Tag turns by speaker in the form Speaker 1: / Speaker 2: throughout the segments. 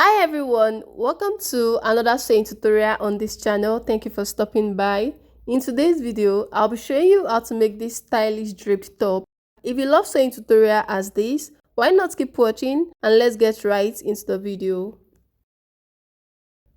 Speaker 1: Hi everyone, welcome to another sewing tutorial on this channel. Thank you for stopping by. In today's video, I'll be showing you how to make this stylish draped top. If you love sewing tutorial as this, why not keep watching and let's get right into the video.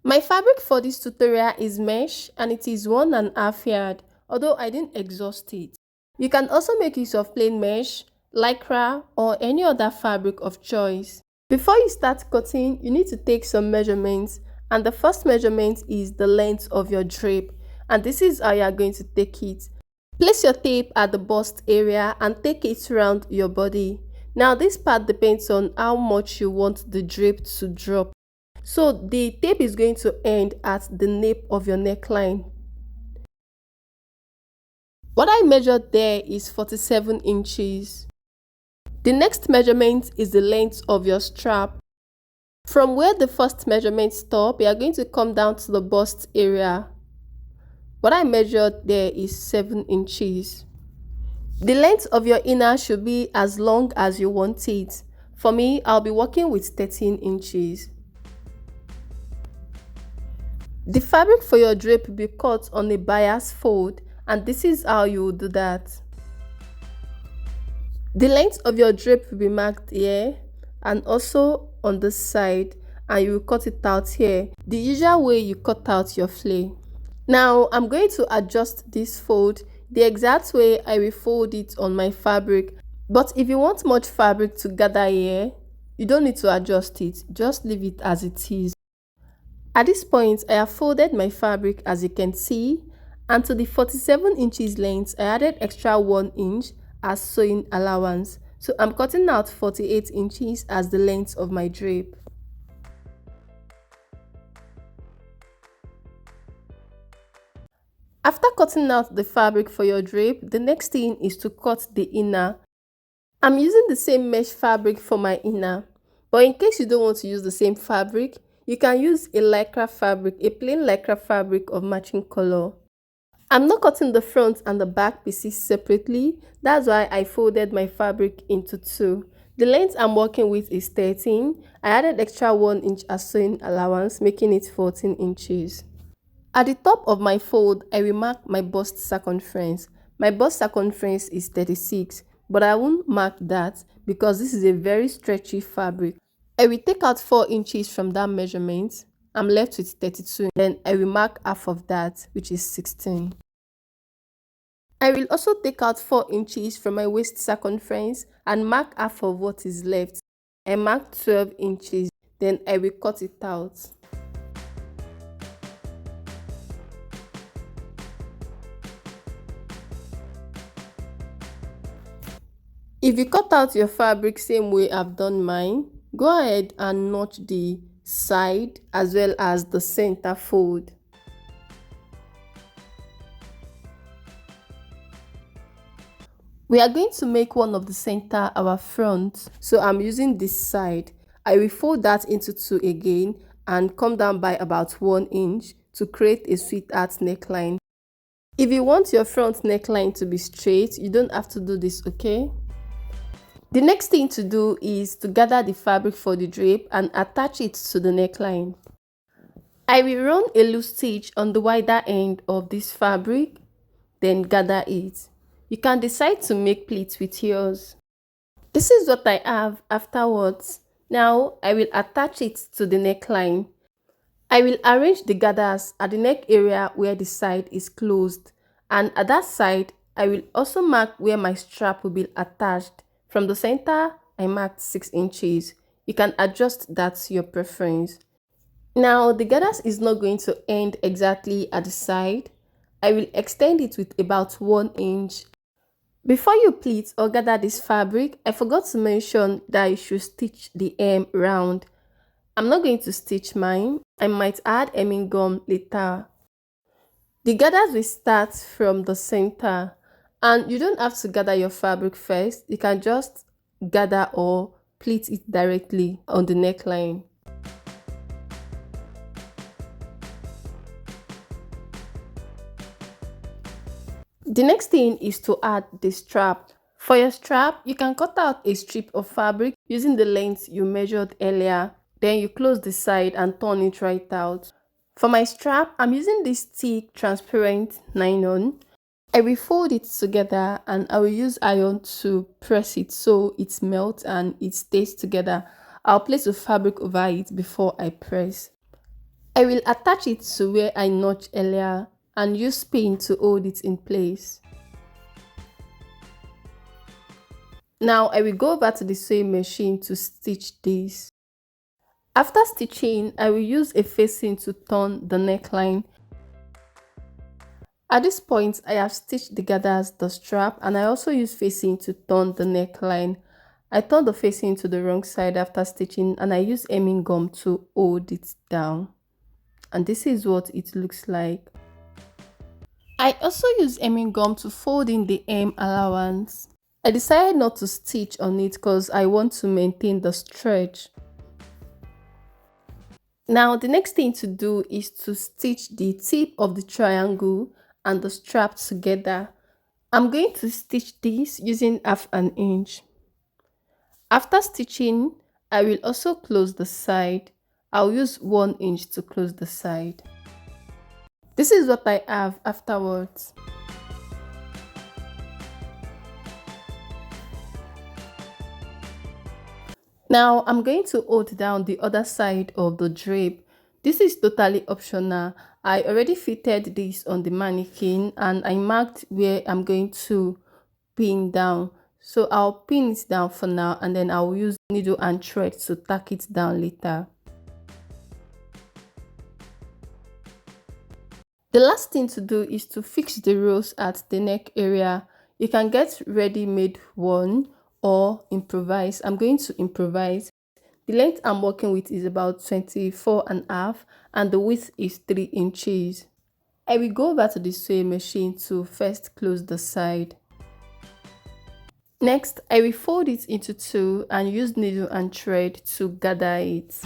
Speaker 1: My fabric for this tutorial is mesh and it is 1.5 yard, although I didn't exhaust it. You can also make use of plain mesh, lycra or any other fabric of choice. Before you start cutting, you need to take some measurements, and the first measurement is the length of your drape, and this is how you are going to take it. Place your tape at the bust area and take it around your body. Now this part depends on how much you want the drape to drop. So the tape is going to end at the nape of your neckline. What I measured there is 47 inches. The next measurement is the length of your strap. From where the first measurement stops, you are going to come down to the bust area. What I measured there is 7 inches. The length of your inner should be as long as you want it. For me, I'll be working with 13 inches. The fabric for your drape will be cut on a bias fold, and this is how you will do that. The length of your drape will be marked here and also on the side, and you will cut it out here, the usual way you cut out your flay. Now I'm going to adjust this fold the exact way I will fold it on my fabric, but if you want much fabric to gather here, you don't need to adjust it, just leave it as it is. At this point, I have folded my fabric as you can see, and to the 47 inches length, I added extra 1 inch as sewing allowance. So I'm cutting out 48 inches as the length of my drape. After cutting out the fabric for your drape, the next thing is to cut the inner. I'm using the same mesh fabric for my inner, but in case you don't want to use the same fabric, you can use a lycra fabric, a plain lycra fabric of matching color. I'm not cutting the front and the back pieces separately, that's why I folded my fabric into two. The length I'm working with is 13. I added extra 1 inch as sewing allowance, making it 14 inches. At the top of my fold, I will mark my bust circumference. My bust circumference is 36, but I won't mark that because this is a very stretchy fabric. I will take out 4 inches from that measurement. I'm left with 32. Then I will mark half of that, which is 16. I will also take out 4 inches from my waist circumference and mark half of what is left. I marked 12 inches, then I will cut it out. If you cut out your fabric same way I've done mine, go ahead and notch the side as well as the center fold. We are going to make one of the center our front, so I'm using this side. I will fold that into two again and come down by about 1 inch to create a sweetheart neckline. If you want your front neckline to be straight, you don't have to do this, okay? The next thing to do is to gather the fabric for the drape and attach it to the neckline. I will run a loose stitch on the wider end of this fabric, then gather it. You can decide to make pleats with yours. This is what I have afterwards. Now I will attach it to the neckline. I will arrange the gathers at the neck area where the side is closed, and at that side I will also mark where my strap will be attached. From the center, I marked 6 inches. You can adjust that to your preference. Now the gathers is not going to end exactly at the side. I will extend it with about 1 inch. Before you pleat or gather this fabric, I forgot to mention that you should stitch the hem round. I'm not going to stitch mine. I might add hemming gum later. The gathers will start from the center, and you don't have to gather your fabric first. You can just gather or pleat it directly on the neckline. The next thing is to add the strap. For your strap, you can cut out a strip of fabric using the length you measured earlier. Then you close the side and turn it right out. For my strap, I'm using this thick transparent nylon. I will fold it together and I will use iron to press it so it melts and it stays together. I'll place the fabric over it before I press. I will attach it to where I notched earlier and use pin to hold it in place. Now I will go over to the sewing machine to stitch this. After stitching, I will use a facing to turn the neckline. At this point, I have stitched together the strap and I also use facing to turn the neckline. I turn the facing to the wrong side after stitching and I use hemming gum to hold it down. And this is what it looks like. I also use hemming gum to fold in the hem allowance. I decided not to stitch on it because I want to maintain the stretch. Now the next thing to do is to stitch the tip of the triangle and the strap together. I'm going to stitch this using half an inch. After stitching, I will also close the side. I'll use 1 inch to close the side. This is what I have afterwards. Now I'm going to hold down the other side of the drape. This is totally optional. I already fitted this on the mannequin and I marked where I'm going to pin down. So I'll pin it down for now and then I'll use needle and thread to tack it down later. The last thing to do is to fix the rows at the neck area. You can get ready-made one or improvise. I'm going to improvise. The length I'm working with is about 24.5 and the width is 3 inches. I will go over to the sewing machine to first close the side. Next, I will fold it into two and use needle and thread to gather it.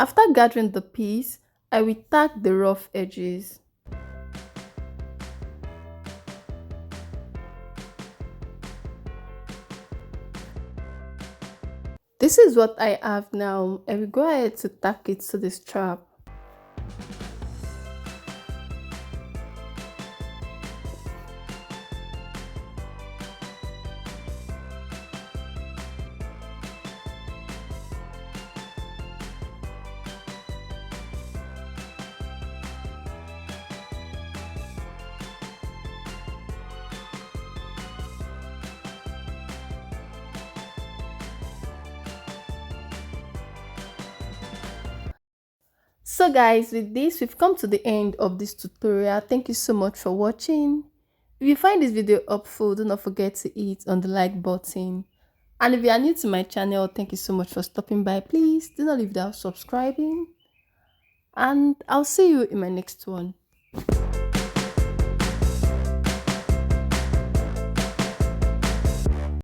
Speaker 1: After gathering the piece, I will tack the rough edges. This is what I have now. I will go ahead to tack it to the strap. So guys, with this we've come to the end of this tutorial. Thank you so much for watching. If you find this video helpful, do not forget to hit on the like button. And if you are new to my channel, thank you so much for stopping by. Please do not leave without subscribing. And I'll see you in my next one.